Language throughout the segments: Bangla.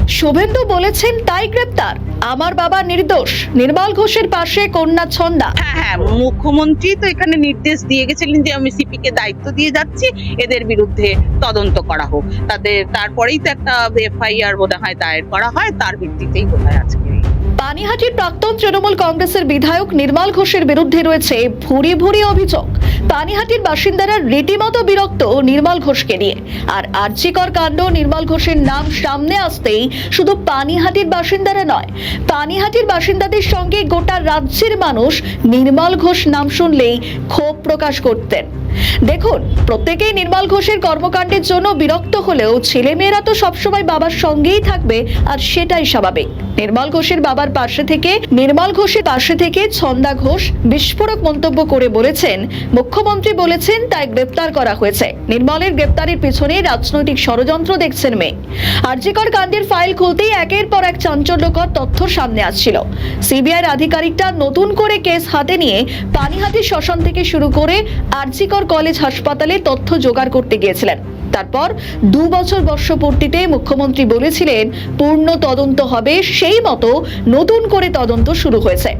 শুভেন্দু বলেছেন তাই গ্রেপ্তার, আমার বাবা নির্দোষ, নির্মল ঘোষের পাশে কন্যা ছন্দা। হ্যাঁ, মুখ্যমন্ত্রী তো এখানে নির্দেশ দিয়ে গেছিলেন যে আমি সিপি কে দায়িত্ব দিয়ে যাচ্ছি, এদের বিরুদ্ধে তদন্ত করা হোক। তারপরেই তো একটা এফআইআর বোধ হয় দায়ের করা হয়, তার ভিত্তিতেই বোধ হয় আজকে। পানিহাটির প্রাক্তন তৃণমূল কংগ্রেসের বিধায়ক নির্মল ঘোষের বিরুদ্ধে রয়েছে ভুরি ভুরি অভিযোগ। পানিহাটির বাসিন্দারা রীতিমতো বিরক্ত নির্মল ঘোষকে নিয়ে। আর আর্যিকর কাণ্ড নির্মল ঘোষের নাম সামনে আসতেই শুধু পানিহাটির বাসিন্দারা নয়, পানিহাটির বাসিন্দাদের সঙ্গে গোটা রাজ্যের মানুষ নির্মল ঘোষ নাম শুনলেই ক্ষোভ প্রকাশ করতেন। দেখুন, প্রত্যেকেই নির্মল ঘোষের কর্মকাণ্ডের জন্য বিরক্ত হলেও ছেলেমেয়েরা তো সবসময় বাবার সঙ্গেই থাকবে, আর সেটাই স্বাভাবিক। নির্মল ঘোষের বাবার নির্মল ঘোষের পাশে থেকে ছন্দা ঘোষ বিস্ফোরক মন্তব্য করে বলেছেন, মুখ্যমন্ত্রী বলেছেন তাই গ্রেপ্তার করা হয়েছে। নির্মলের গ্রেপ্তারের পিছনে রাজনৈতিক ষড়যন্ত্র দেখছেন মেয়ে। আরজিকর কাণ্ডের ফাইল খুলতেই একের পর এক চাঞ্চল্যকর তথ্য সামনে আসছিল। সিবিআইর আধিকারিকরা নতুন করে কেস হাতে নিয়ে পানিহাটি শ্মশান থেকে শুরু করে আরজিকর কলেজ হাসপাতালে তথ্য জোগাড় করতে গিয়েছিলেন। তারপর 2 বছর বর্ষপূর্তিতে মুখ্যমন্ত্রী বলেছিলেন পূর্ণ তদন্ত হবে, সেই মতো নতুন করে তদন্ত শুরু হয়েছে।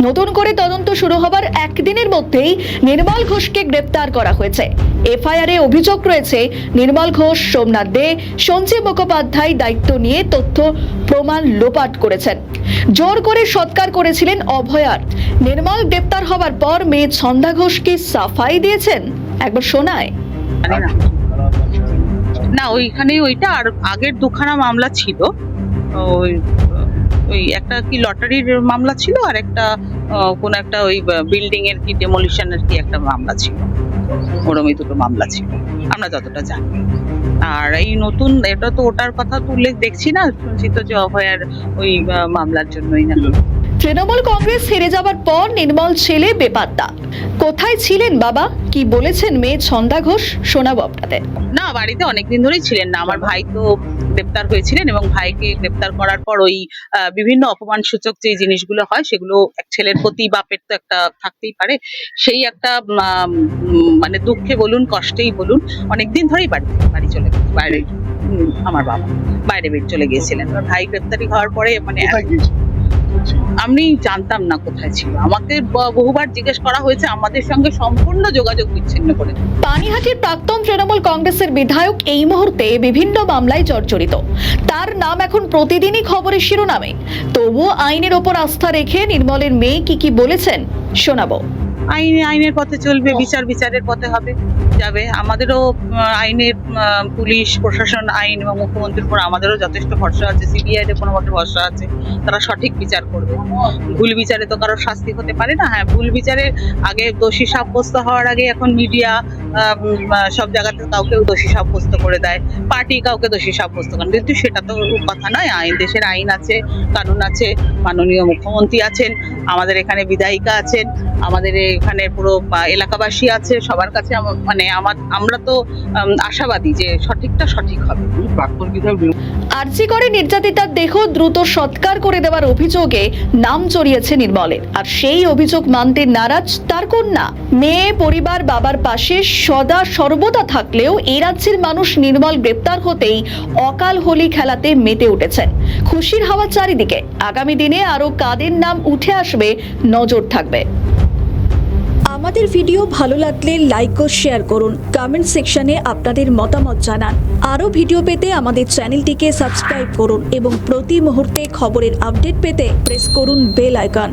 নতুন করে তদন্ত শুরু হবার একদিনের মধ্যেই নির্মল ঘোষকে গ্রেপ্তার করা হয়েছে। এফআইআরে অভিযোগ রয়েছে নির্মল ঘোষ, সোমনাথ দে, সঞ্জীব মুখোপাধ্যায় দায়িত্ব নিয়ে তথ্য প্রমাণ লোপাট করেছেন। জোর করে সৎকার করেছিলেন অভয়ার। নির্মল গ্রেপ্তার হবার পর মেয়ে ছন্দা ঘোষকে সাফাই দিয়েছেন, একবার শোনায়। না, ওইটা আর আগের দুখানা মামলা ছিল। ওই একটা কি লটারির মামলা ছিল, আর একটা কোন একটা ওই বিল্ডিং এর কি ডেমোলিশনের কি একটা মামলা ছিল। ওরমই দুটো মামলা ছিল আমরা যতটা জানি। আর এই নতুন এটা তো ওটার কথা তো উল্লেখ দেখছি না, শুনছি তো যে অভয়ার ওই মামলার জন্যই না। তৃণমূল কংগ্রেস হেরে যাবার পর নির্মল ছেলে বেপাত্তা। কোথায় ছিলেন বাবা, কি বলেছেন মেয়ে ছন্দা ঘোষ, শোনাবো আপনাদের। না, বাড়িতে অনেকদিন ধরেই ছিলেন না। আমার ভাই তো গ্রেপ্তার হয়েছিলেন, এবং ভাইকে গ্রেপ্তার করার পর ওই বিভিন্ন অপমানসূচক যে জিনিসগুলো হয় সেগুলো এক ছেলের প্রতি বাপের তো একটা থাকতেই পারে। সেই একটা মানে দুঃখে বলুন, কষ্টেই বলুন, অনেকদিন ধরেই বাড়ি চলে গেছে। বাইরে আমার বাবা বাইরে বের চলে গিয়েছিলেন। ভাই গ্রেপ্তারি হওয়ার পরে মানে আমি জানতাম না কোথায় ছিল। আমাকে বহুবার জিজ্ঞেস করা হয়েছে, আমাদের সঙ্গে সম্পূর্ণ যোগাযোগ বিচ্ছিন্ন করে। পানিহাটির প্রাক্তন তৃণমূল কংগ্রেসের বিধায়ক এই মুহূর্তে বিভিন্ন মামলায় জর্জরিত। তার নাম এখন প্রতিদিনই খবরের শিরোনামে। তবুও আইনের ওপর আস্থা রেখে নির্মলের মেয়ে কি বলেছেন শোনাবো। আইনের পথে চলবে, বিচারের পথে যাবে। আমাদেরও আইনের পুলিশ প্রশাসন, আইন এবং মুখ্যমন্ত্রীর উপর আমাদেরও যথেষ্ট ভরসা আছে। সিবিআই এর কোনো মতে ভরসা আছে, তারা সঠিক বিচার করবে। ভুল বিচারে তো কারোর শাস্তি হতে পারে না। হ্যাঁ, ভুল বিচারের আগে দোষী সাব্যস্ত হওয়ার আগে এখন মিডিয়া সব জায়গাতে কাউকে দোষী সাব্যস্ত করে দেয়, পার্টি কাউকে দোষী সাব্যস্ত করে, কিন্তু সেটা তো কথা নয়। দেশের আইন আছে, কানুন আছে, মাননীয় মুখ্যমন্ত্রী আছেন, আমাদের এখানে বিধায়িকা আছেন, আমাদের এখানে পুরো এলাকাবাসী আছে। সবার কাছে মানে আমরা তো আশাবাদী যে সঠিকটা সঠিক হবে। আরজিকরে নির্যাতিতার দেহ দ্রুত সৎকার করে দেওয়ার অভিযোগে নাম জড়িয়েছে নির্মলের। আর সেই অভিযোগ মানতে নারাজ তার কন্যা। মেয়ে পরিবার বাবার পাশে সদা সর্বদা থাকলেও এই রাজ্যের মানুষ নির্মল গ্রেপ্তার হতেই অকাল হোলি খেলাতে মেতে উঠেছেন। খুশির হাওয়া চারিদিকে। আগামী দিনে আরো কাদের নাম উঠে আসবে নজর থাকবে। আমাদের ভিডিও ভালো লাগলে লাইক ও শেয়ার করুন, কমেন্ট সেকশনে আপনাদের মতামত জানান। আরও ভিডিও পেতে আমাদের চ্যানেলটিকে সাবস্ক্রাইব করুন এবং প্রতি মুহূর্তে খবরের আপডেট পেতে প্রেস করুন বেল আইকন।